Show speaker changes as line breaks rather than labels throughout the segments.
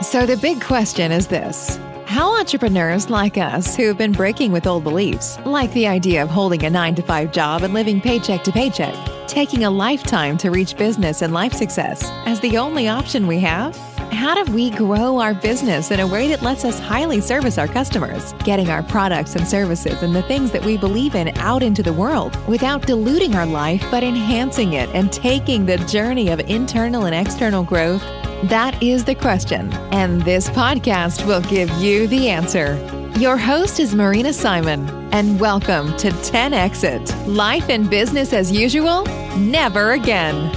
So the big question is this. How entrepreneurs like us who have been breaking with old beliefs, like the idea of holding a 9-to-5 job and living paycheck to paycheck, taking a lifetime to reach business and life success as the only option we have? How do we grow our business in a way that lets us highly service our customers, getting our products and services and the things that we believe in out into the world without diluting our life but enhancing it and taking the journey of internal and external growth? That is the question, and this podcast will give you the answer. Your host is Marina Simon, and welcome to 10 Exit. Life and business as usual? Never again.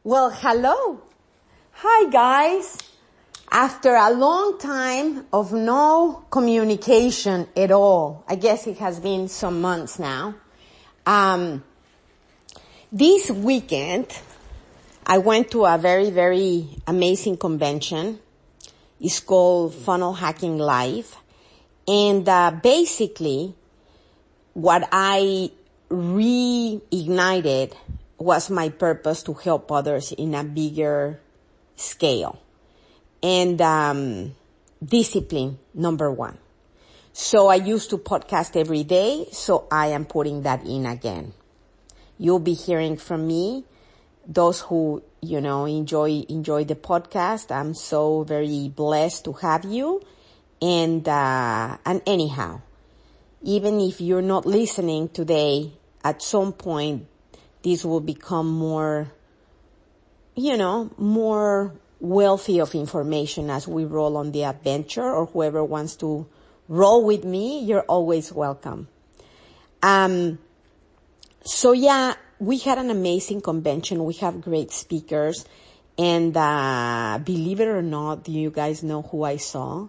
Well, hello. Hi, guys. After a long time of no communication at all, I guess it has been some months now, this weekend, I went to a very, very amazing convention. It's called Funnel Hacking Live. And basically, what I reignited was my purpose to help others in a bigger scale. And discipline, number one. So I used to podcast every day, so I am putting that in again. You'll be hearing from me. Those who, enjoy the podcast, I'm so very blessed to have you. And anyhow, even if you're not listening today, at some point, this will become more wealthy of information as we roll on the adventure, or whoever wants to roll with me, you're always welcome. So yeah, we had an amazing convention. We have great speakers. And believe it or not, do you guys know who I saw?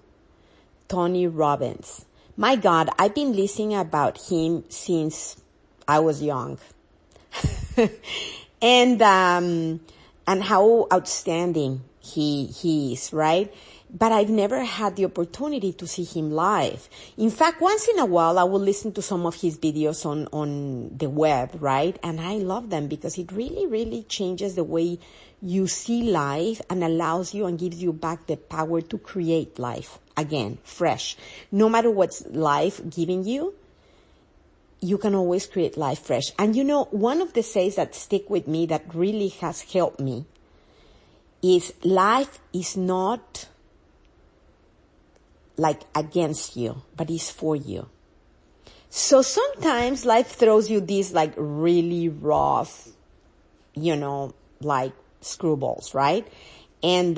Tony Robbins. My God, I've been listening about him since I was young. and how outstanding he is, right? But I've never had the opportunity to see him live. In fact, once in a while, I will listen to some of his videos on the web, right? And I love them because it really, really changes the way you see life and allows you and gives you back the power to create life again, fresh. No matter what's life giving you, you can always create life fresh. And one of the says that stick with me that really has helped me is life is not like against you, but it's for you. So sometimes life throws you these like really rough, like screwballs, right? And,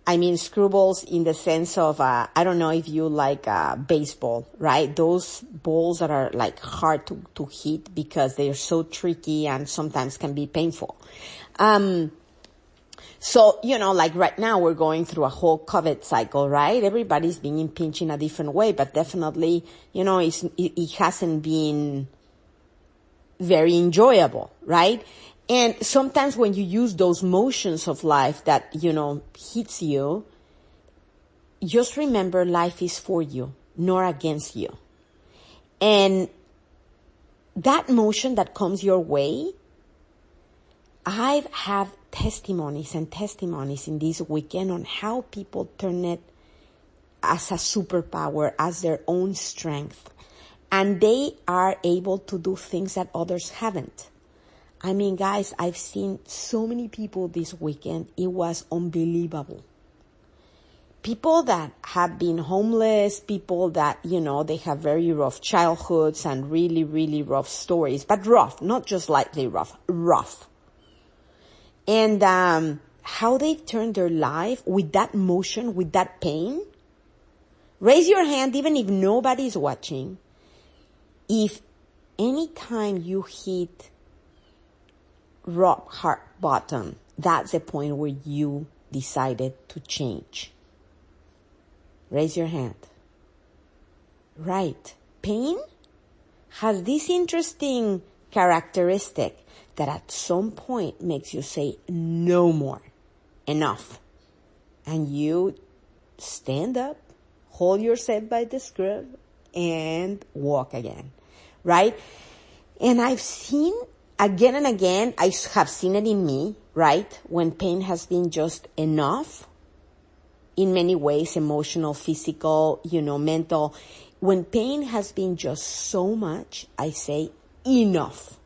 screwballs in the sense of, I don't know if you like, baseball, right? Those balls that are like hard to hit because they're so tricky and sometimes can be painful. So, like right now we're going through a whole COVID cycle, right? Everybody's being impinged in a different way, but definitely, it hasn't been very enjoyable, right? And sometimes when you use those motions of life that, hits you, just remember life is for you, nor against you. And that motion that comes your way, I've had testimonies in this weekend on how people turn it as a superpower, as their own strength. And they are able to do things that others haven't. Guys, I've seen so many people this weekend. It was unbelievable. People that have been homeless, people that, they have very rough childhoods and really, really rough stories. But rough, not just lightly rough, rough. And how they turned their life with that motion, with that pain. Raise your hand even if nobody's watching. If any time you hit rock hard bottom, that's the point where you decided to change. Raise your hand. Right. Pain has this interesting characteristic that at some point makes you say, no more, enough. And you stand up, hold yourself by the scruff, and walk again, right? And I've seen again and again, I have seen it in me, right? When pain has been just enough, in many ways, emotional, physical, mental. When pain has been just so much, I say enough,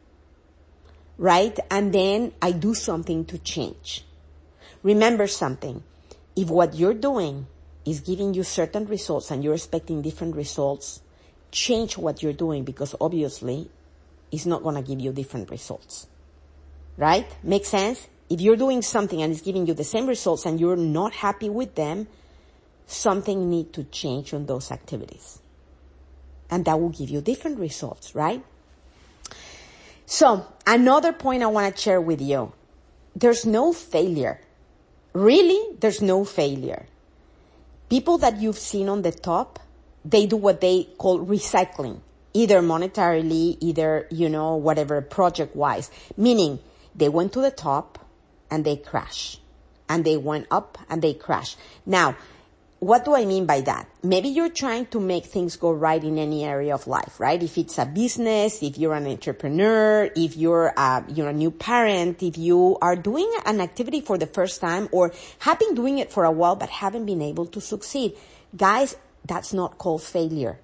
right? And then I do something to change. Remember something. If what you're doing is giving you certain results and you're expecting different results, change what you're doing, because obviously it's not going to give you different results, right? Make sense? If you're doing something and it's giving you the same results and you're not happy with them, something needs to change on those activities. And that will give you different results, right? So, another point I want to share with you. There's no failure. Really, there's no failure. People that you've seen on the top, they do what they call recycling, either monetarily, either, whatever, project-wise. Meaning, they went to the top and they crash. And they went up and they crash. Now, what do I mean by that? Maybe you're trying to make things go right in any area of life, right? If it's a business, if you're an entrepreneur, if you're a new parent, if you are doing an activity for the first time or have been doing it for a while but haven't been able to succeed. Guys, that's not called failure.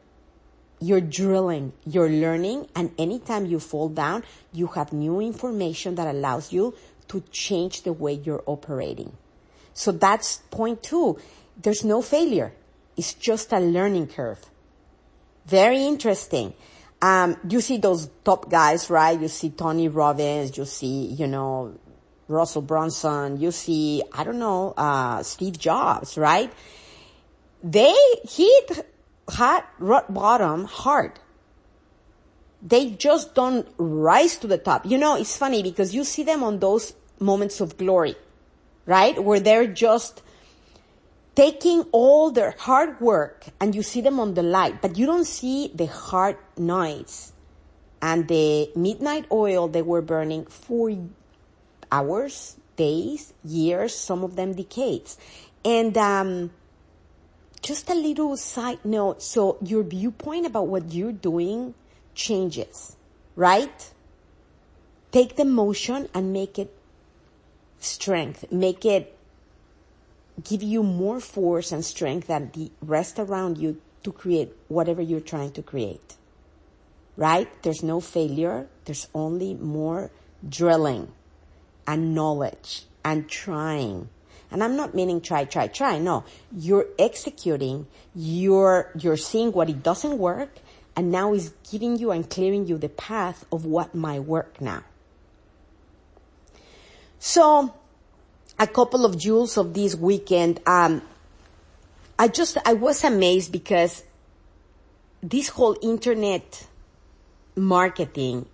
You're drilling, you're learning, and anytime you fall down, you have new information that allows you to change the way you're operating. So that's point 2. There's no failure. It's just a learning curve. Very interesting. You see those top guys, right? You see Tony Robbins, you see, Russell Brunson, you see, Steve Jobs, right? They hit rock bottom hard. They just don't rise to the top. It's funny because you see them on those moments of glory, right? Where they're just taking all their hard work and you see them on the light, but you don't see the hard nights and the midnight oil they were burning for hours, days, years, some of them decades. And just a little side note, so your viewpoint about what you're doing changes, right? Take the motion and make it strength, make it give you more force and strength than the rest around you to create whatever you're trying to create. Right? There's no failure. There's only more drilling and knowledge and trying. And I'm not meaning try. No. You're executing. You're seeing what it doesn't work, and now is giving you and clearing you the path of what might work now. So, a couple of jewels of this weekend. I was amazed because this whole internet marketing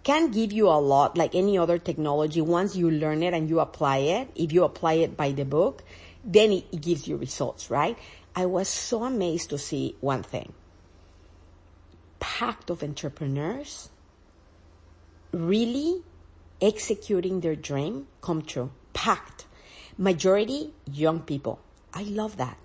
can give you a lot, like any other technology. Once you learn it and you apply it, if you apply it by the book, then it gives you results, right? I was so amazed to see one thing. Packed of entrepreneurs really executing their dream come true. Packed. Majority young people. I love that.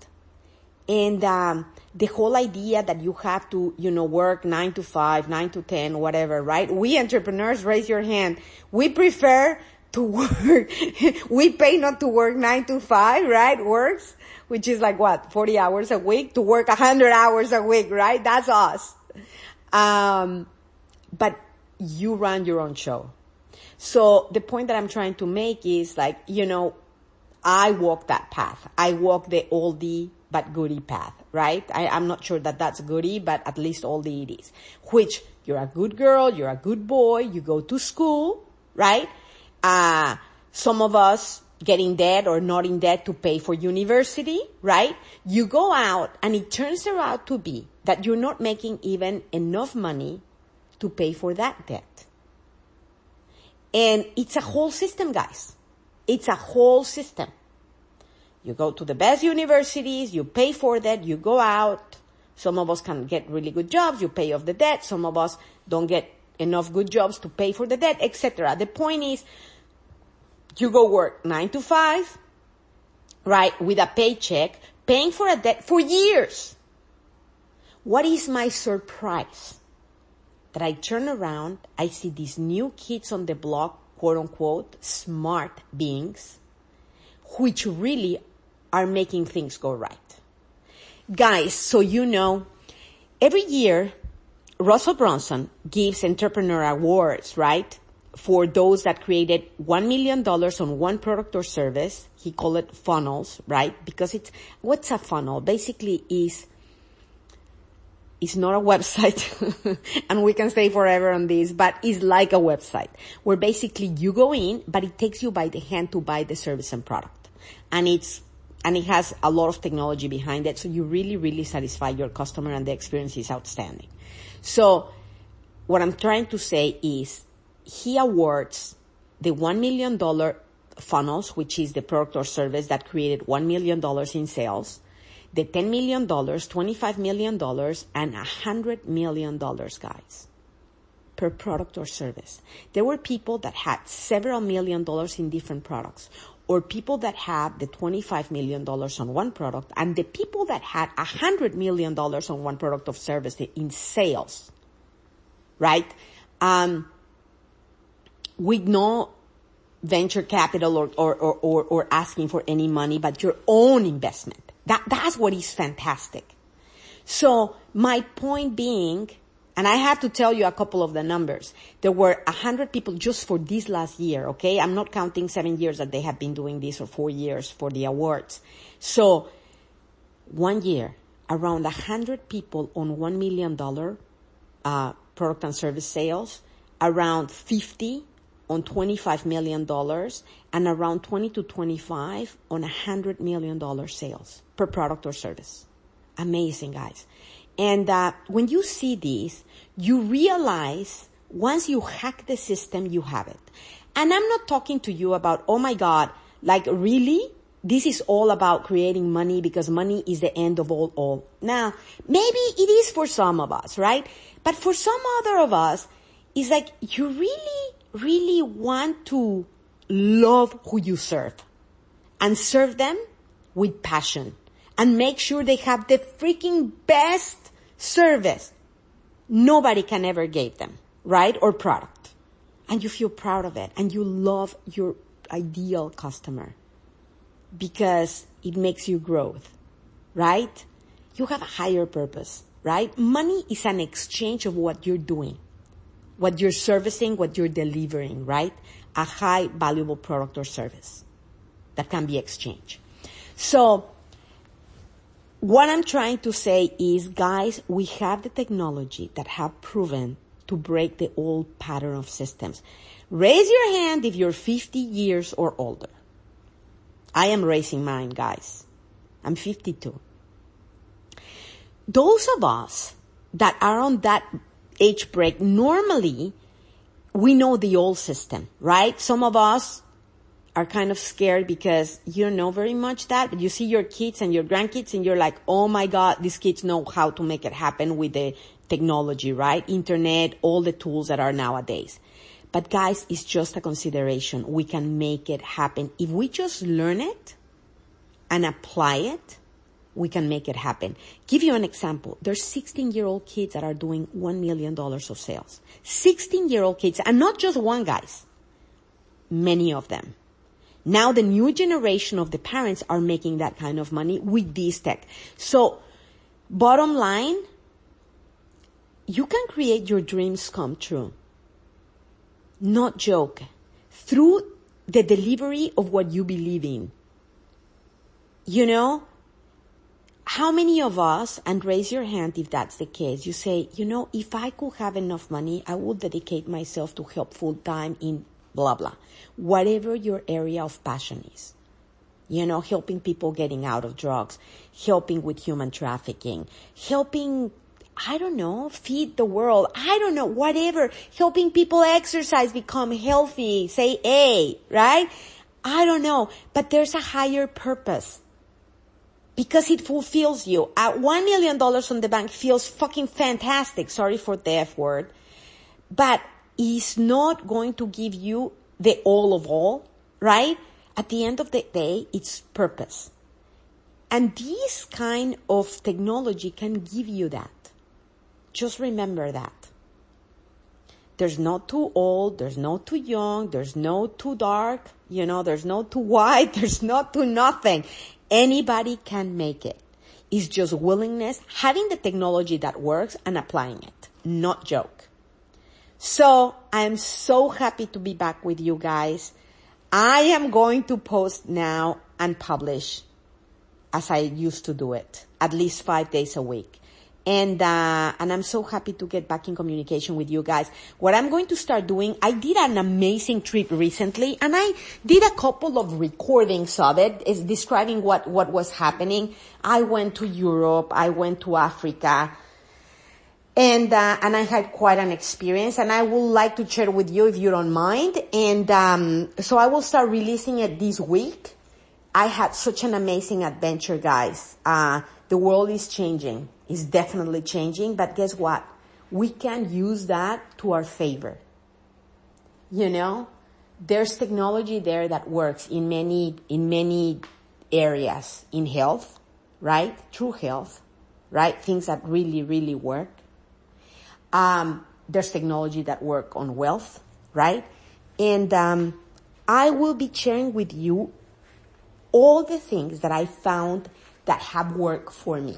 And the whole idea that you have to, work 9 to 5, 9 to 10, whatever, right? We entrepreneurs, raise your hand. We prefer to work. We pay not to work 9 to 5, right? Works, which is like 40 hours a week, to work 100 hours a week, right? That's us. But you run your own show. So the point that I'm trying to make is I walk that path. I walk the oldie but goodie path, right? I'm not sure that that's goodie, but at least oldie it is. Which, you're a good girl, you're a good boy, you go to school, right? Some of us get in debt or not in debt to pay for university, right? You go out and it turns out to be that you're not making even enough money to pay for that debt. And it's a whole system, guys. It's a whole system. You go to the best universities, you pay for that, you go out. Some of us can get really good jobs, you pay off the debt. Some of us don't get enough good jobs to pay for the debt, etc. The point is, you go work 9 to 5, right, with a paycheck, paying for a debt for years. What is my surprise? That I turn around, I see these new kids on the block, quote unquote, smart beings, which really are making things go right. Guys, so you know, every year, Russell Brunson gives entrepreneur awards, right? For those that created $1 million on one product or service. He called it funnels, right? Because what's a funnel? Basically it's not a website, and we can stay forever on this, but it's like a website where basically you go in, but it takes you by the hand to buy the service and product. And it has a lot of technology behind it, so you really, really satisfy your customer, and the experience is outstanding. So what I'm trying to say is he awards the $1 million funnels, which is the product or service that created $1 million in sales, the $10 million, $25 million, and $100 million, guys, per product or service. There were people that had several $1 million in different products, or people that had the $25 million on one product, and the people that had $100 million on one product of service in sales, right? With no venture capital or asking for any money, but your own investment. That's what is fantastic. So my point being, and I have to tell you a couple of the numbers. There were 100 people just for this last year, okay? I'm not counting 7 years that they have been doing this, or 4 years for the awards. So 1 year, around 100 people on $1 million product and service sales, around 50 on $25 million, and around 20 to 25 on $100 million sales per product or service. Amazing, guys. And when you see this, you realize once you hack the system, you have it. And I'm not talking to you about, oh my God, like really? This is all about creating money because money is the end of all. Now, maybe it is for some of us, right? But for some other of us, it's like you really, really want to love who you serve and serve them with passion and make sure they have the freaking best service nobody can ever give them, right? Or product. And you feel proud of it and you love your ideal customer because it makes you growth, right? You have a higher purpose, right? Money is an exchange of what you're doing, what you're servicing, what you're delivering, right? A high valuable product or service that can be exchanged. So what I'm trying to say is, guys, we have the technology that have proven to break the old pattern of systems. Raise your hand if you're 50 years or older. I am raising mine, guys. I'm 52. Those of us that are on that age break, normally we know the old system, right? Some of us are kind of scared because you don't know very much that, but you see your kids and your grandkids and you're like, oh my God, these kids know how to make it happen with the technology, right? Internet, all the tools that are nowadays. But guys, it's just a consideration. We can make it happen. If we just learn it and apply it, we can make it happen. Give you an example. There's 16-year-old kids that are doing $1 million of sales. 16-year-old kids, and not just one, guys. Many of them. Now the new generation of the parents are making that kind of money with this tech. So, bottom line, you can create your dreams come true. Not joke. Through the delivery of what you believe in. You know, how many of us, and raise your hand if that's the case, you say, you know, if I could have enough money, I would dedicate myself to help full time in blah, blah. Whatever your area of passion is. You know, helping people getting out of drugs, helping with human trafficking, helping, I don't know, feed the world, I don't know, whatever, helping people exercise, become healthy, say A, right? I don't know, but there's a higher purpose. Because it fulfills you. $1 million on the bank feels fucking fantastic. Sorry for the F word. but it's not going to give you the all of all, right? At the end of the day, it's purpose. And this kind of technology can give you that. Just remember that. There's no too old, there's no too young, there's no too dark, there's no too white, there's no too nothing. Anybody can make it. It's just willingness, having the technology that works and applying it. Not joke. So I'm so happy to be back with you guys. I am going to post now and publish as I used to do it, at least 5 days a week. And I'm so happy to get back in communication with you guys. What I'm going to start doing, I did an amazing trip recently, and I did a couple of recordings of it, is describing what was happening. I went to Europe, I went to Africa, and I had quite an experience, and I would like to share with you if you don't mind. And so I will start releasing it this week. I had such an amazing adventure, guys. The world is changing. It's definitely changing, but guess what? We can use that to our favor. There's technology there that works in many areas in health, right? True health, right? Things that really, really work. There's technology that work on wealth, right? And I will be sharing with you all the things that I found that have worked for me,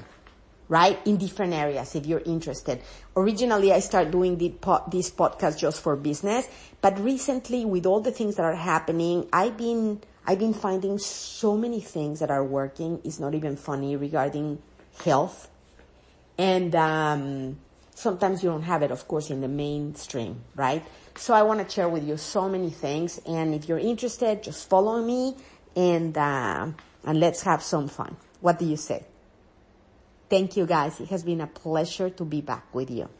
right? In different areas, if you're interested. Originally, I started doing this podcast just for business, but recently, with all the things that are happening, I've been finding so many things that are working. It's not even funny, regarding health. And sometimes you don't have it, of course, in the mainstream, right? So I want to share with you so many things. And if you're interested, just follow me and let's have some fun. What do you say? Thank you, guys. It has been a pleasure to be back with you.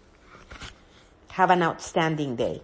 Have an outstanding day.